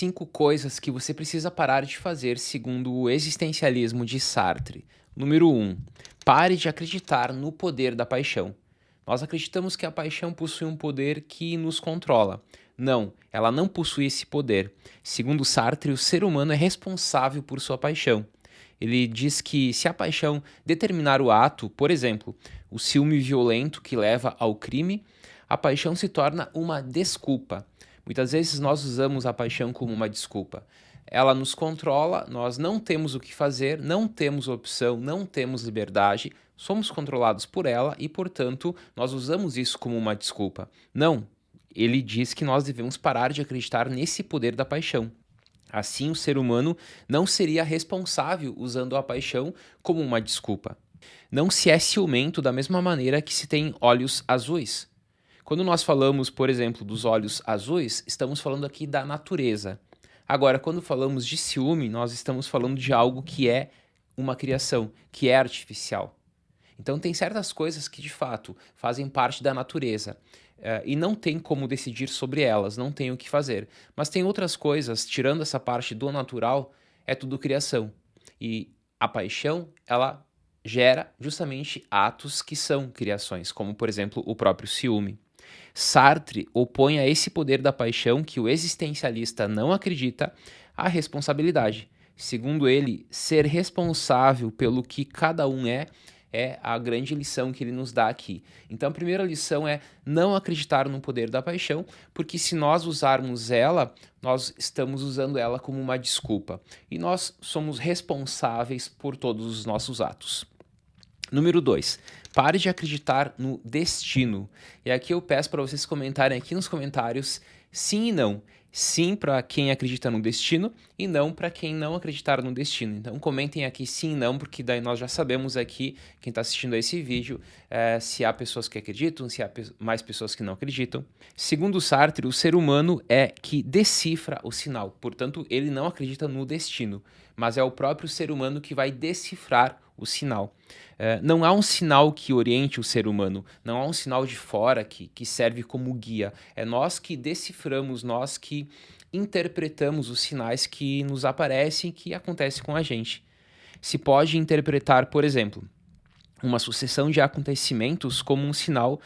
5 coisas que você precisa parar de fazer segundo o existencialismo de Sartre. Número 1. Pare de acreditar no poder da paixão. Nós acreditamos que a paixão possui um poder que nos controla. Não, ela não possui esse poder. Segundo Sartre, o ser humano é responsável por sua paixão. Ele diz que se a paixão determinar o ato, por exemplo, o ciúme violento que leva ao crime, a paixão se torna uma desculpa. Muitas vezes nós usamos a paixão como uma desculpa. Ela nos controla, nós não temos o que fazer, não temos opção, não temos liberdade, somos controlados por ela e, portanto, nós usamos isso como uma desculpa. Não, ele diz que nós devemos parar de acreditar nesse poder da paixão. Assim, o ser humano não seria responsável usando a paixão como uma desculpa. Não se é ciumento da mesma maneira que se tem olhos azuis. Quando nós falamos, por exemplo, dos olhos azuis, estamos falando aqui da natureza. Agora, quando falamos de ciúme, nós estamos falando de algo que é uma criação, que é artificial. Então, tem certas coisas que, de fato, fazem parte da natureza e não tem como decidir sobre elas, não tem o que fazer. Mas tem outras coisas, tirando essa parte do natural, é tudo criação. E a paixão, ela gera justamente atos que são criações, como, por exemplo, o próprio ciúme. Sartre opõe a esse poder da paixão que o existencialista não acredita a responsabilidade. Segundo ele, ser responsável pelo que cada um é a grande lição que ele nos dá aqui. Então, a primeira lição é não acreditar no poder da paixão, porque se nós usarmos ela, nós estamos usando ela como uma desculpa. E nós somos responsáveis por todos os nossos atos. Número 2. Pare de acreditar no destino. E aqui eu peço para vocês comentarem aqui nos comentários sim e não. Sim para quem acredita no destino e não para quem não acreditar no destino. Então comentem aqui sim e não, porque daí nós já sabemos aqui, quem está assistindo a esse vídeo, se há pessoas que acreditam, se há mais pessoas que não acreditam. Segundo Sartre, o ser humano é que decifra o sinal. Portanto, ele não acredita no destino, mas é o próprio ser humano que vai decifrar o sinal. Não há um sinal que oriente o ser humano, não há um sinal de fora que serve como guia. É nós que deciframos, nós que interpretamos os sinais que nos aparecem e que acontecem com a gente. Se pode interpretar, por exemplo, uma sucessão de acontecimentos como um sinal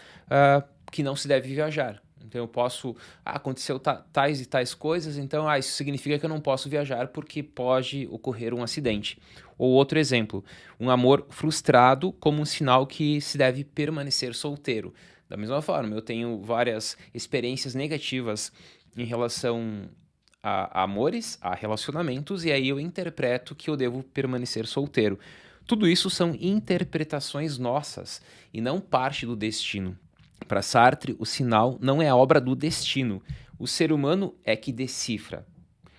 que não se deve viajar. Então eu posso, aconteceu tais e tais coisas, então isso significa que eu não posso viajar porque pode ocorrer um acidente. Ou outro exemplo, um amor frustrado como um sinal que se deve permanecer solteiro. Da mesma forma, eu tenho várias experiências negativas em relação a amores, a relacionamentos, e aí eu interpreto que eu devo permanecer solteiro. Tudo isso são interpretações nossas e não parte do destino. Para Sartre, o sinal não é a obra do destino. O ser humano é que decifra,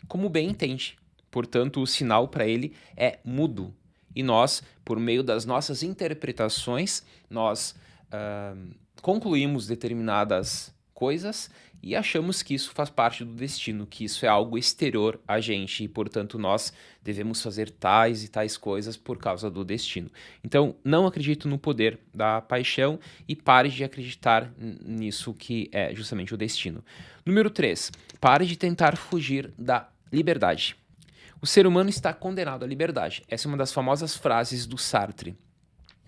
como bem entende. Portanto, o sinal para ele é mudo. E nós, por meio das nossas interpretações, nós concluímos determinadas coisas e achamos que isso faz parte do destino, que isso é algo exterior a gente e, portanto, nós devemos fazer tais e tais coisas por causa do destino. Então, não acredito no poder da paixão e pare de acreditar nisso que é justamente o destino. Número 3. Pare de tentar fugir da liberdade. O ser humano está condenado à liberdade. Essa é uma das famosas frases do Sartre.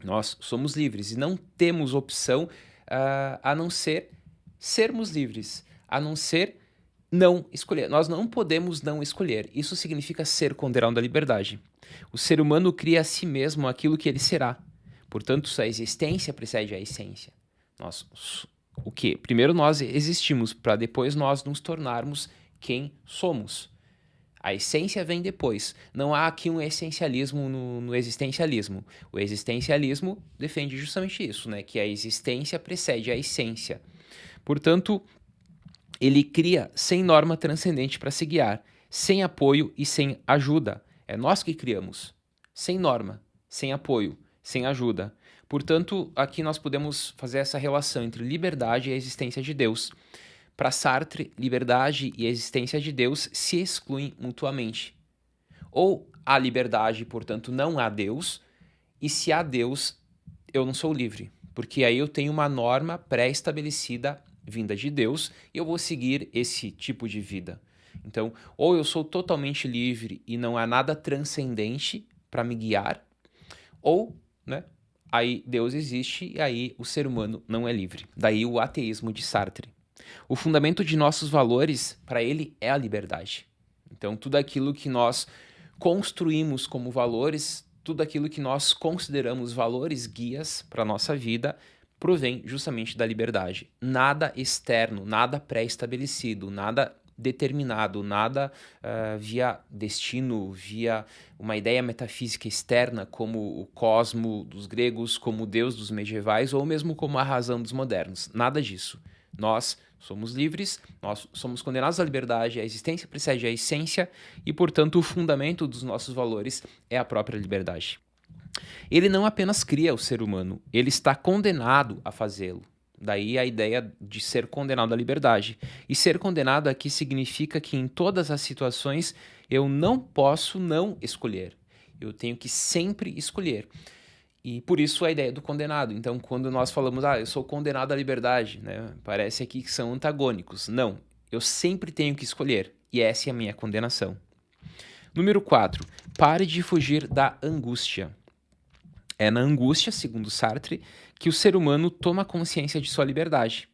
Nós somos livres e não temos opção a não ser sermos livres, a não ser não escolher. Nós não podemos não escolher. Isso significa ser condenado à liberdade. O ser humano cria a si mesmo aquilo que ele será. Portanto, sua existência precede a essência. O quê? Primeiro nós existimos para depois nós nos tornarmos quem somos. A essência vem depois. Não há aqui um essencialismo no existencialismo. O existencialismo defende justamente isso, né? Que a existência precede a essência. Portanto, ele cria sem norma transcendente para se guiar, sem apoio e sem ajuda. É nós que criamos, sem norma, sem apoio, sem ajuda. Portanto, aqui nós podemos fazer essa relação entre liberdade e a existência de Deus. Para Sartre, liberdade e a existência de Deus se excluem mutuamente. Ou há liberdade, portanto, não há Deus, e se há Deus, eu não sou livre, porque aí eu tenho uma norma pré-estabelecida vinda de Deus e eu vou seguir esse tipo de vida. Então, ou eu sou totalmente livre e não há nada transcendente para me guiar, ou, né, aí Deus existe e aí o ser humano não é livre. Daí o ateísmo de Sartre. O fundamento de nossos valores, para ele, é a liberdade. Então, tudo aquilo que nós construímos como valores, tudo aquilo que nós consideramos valores guias para a nossa vida, provém justamente da liberdade. Nada externo, nada pré-estabelecido, nada determinado, nada via destino, via uma ideia metafísica externa, como o cosmo dos gregos, como o Deus dos medievais, ou mesmo como a razão dos modernos. Nada disso. Nós somos livres, nós somos condenados à liberdade, a existência precede a essência e, portanto, o fundamento dos nossos valores é a própria liberdade. Ele não apenas cria o ser humano, ele está condenado a fazê-lo. Daí a ideia de ser condenado à liberdade. E ser condenado aqui significa que em todas as situações eu não posso não escolher. Eu tenho que sempre escolher. E por isso a ideia do condenado. Então, quando nós falamos, eu sou condenado à liberdade, né? Parece aqui que são antagônicos. Não, eu sempre tenho que escolher. E essa é a minha condenação. Número 4. Pare de fugir da angústia. É na angústia, segundo Sartre, que o ser humano toma consciência de sua liberdade.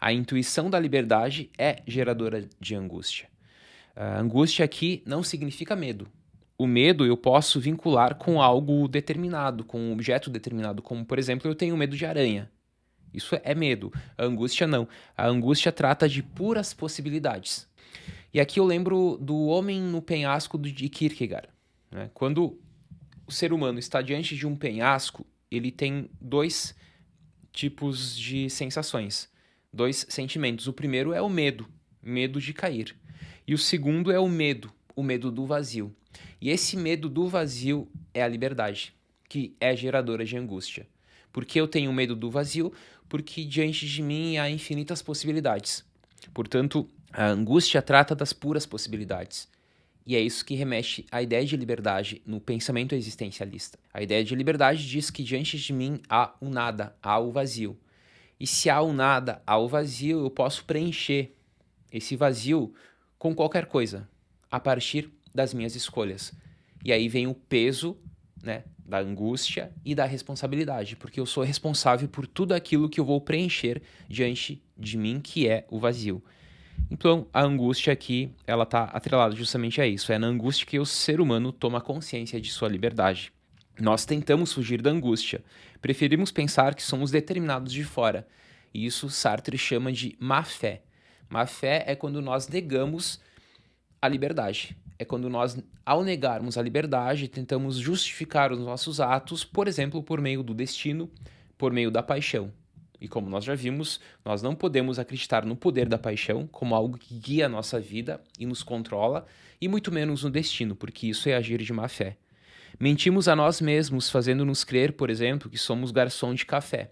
A intuição da liberdade é geradora de angústia. A angústia aqui não significa medo. O medo eu posso vincular com algo determinado, com um objeto determinado, como, por exemplo, eu tenho medo de aranha. Isso é medo. A angústia não. A angústia trata de puras possibilidades. E aqui eu lembro do Homem no Penhasco de Kierkegaard, né? Quando o ser humano está diante de um penhasco, ele tem dois tipos de sensações, dois sentimentos. O primeiro é o medo, medo de cair. E o segundo é o medo do vazio. E esse medo do vazio é a liberdade, que é geradora de angústia. Por que eu tenho medo do vazio? Porque diante de mim há infinitas possibilidades. Portanto, a angústia trata das puras possibilidades. E é isso que remete à ideia de liberdade no pensamento existencialista. A ideia de liberdade diz que diante de mim há o nada, há o vazio. E se há o nada, há o vazio, eu posso preencher esse vazio com qualquer coisa, a partir das minhas escolhas. E aí vem o peso, né, da angústia e da responsabilidade, porque eu sou responsável por tudo aquilo que eu vou preencher diante de mim, que é o vazio. Então, a angústia aqui, ela está atrelada justamente a isso. É na angústia que o ser humano toma consciência de sua liberdade. Nós tentamos fugir da angústia. Preferimos pensar que somos determinados de fora. E isso Sartre chama de má-fé. Má-fé é quando nós negamos a liberdade. É quando nós, ao negarmos a liberdade, tentamos justificar os nossos atos, por exemplo, por meio do destino, por meio da paixão. E como nós já vimos, nós não podemos acreditar no poder da paixão como algo que guia a nossa vida e nos controla, e muito menos no destino, porque isso é agir de má fé. Mentimos a nós mesmos, fazendo-nos crer, por exemplo, que somos garçom de café.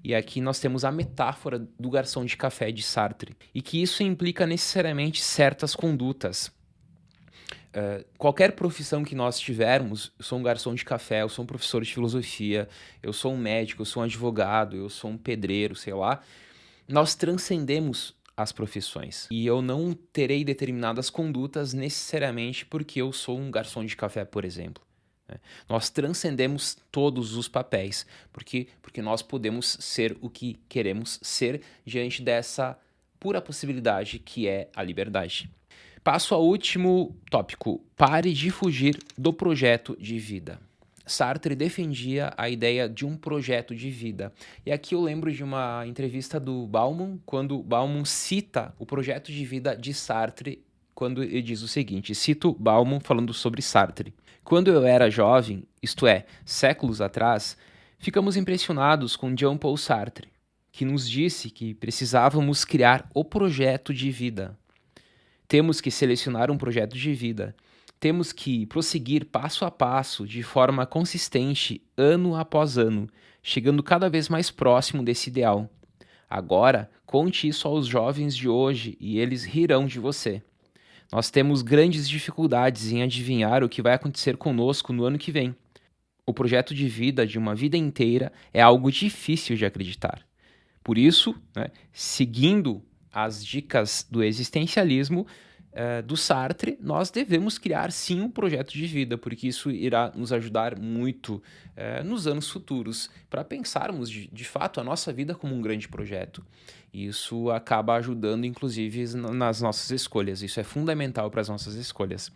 E aqui nós temos a metáfora do garçom de café de Sartre, e que isso implica necessariamente certas condutas. Qualquer profissão que nós tivermos, eu sou um garçom de café, eu sou um professor de filosofia, eu sou um médico, eu sou um advogado, eu sou um pedreiro, sei lá, nós transcendemos as profissões. E eu não terei determinadas condutas necessariamente porque eu sou um garçom de café, por exemplo. Nós transcendemos todos os papéis, porque nós podemos ser o que queremos ser diante dessa pura possibilidade que é a liberdade. Passo ao último tópico. Pare de fugir do projeto de vida. Sartre defendia a ideia de um projeto de vida. E aqui eu lembro de uma entrevista do Bauman, quando Bauman cita o projeto de vida de Sartre, quando ele diz o seguinte, cito Bauman falando sobre Sartre. Quando eu era jovem, isto é, séculos atrás, ficamos impressionados com Jean-Paul Sartre, que nos disse que precisávamos criar o projeto de vida. Temos que selecionar um projeto de vida. Temos que prosseguir passo a passo, de forma consistente, ano após ano, chegando cada vez mais próximo desse ideal. Agora, conte isso aos jovens de hoje e eles rirão de você. Nós temos grandes dificuldades em adivinhar o que vai acontecer conosco no ano que vem. O projeto de vida de uma vida inteira é algo difícil de acreditar. Por isso, seguindo as dicas do existencialismo, do Sartre, nós devemos criar sim um projeto de vida, porque isso irá nos ajudar muito nos anos futuros, para pensarmos de fato a nossa vida como um grande projeto. E isso acaba ajudando, inclusive, nas nossas escolhas. Isso é fundamental para as nossas escolhas.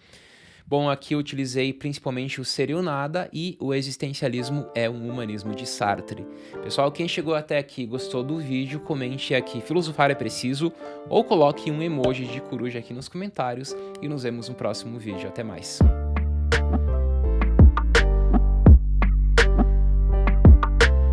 Bom, aqui eu utilizei principalmente o Ser e o Nada e o Existencialismo é um Humanismo de Sartre. Pessoal, quem chegou até aqui e gostou do vídeo, comente aqui filosofar é preciso ou coloque um emoji de coruja aqui nos comentários e nos vemos no próximo vídeo. Até mais!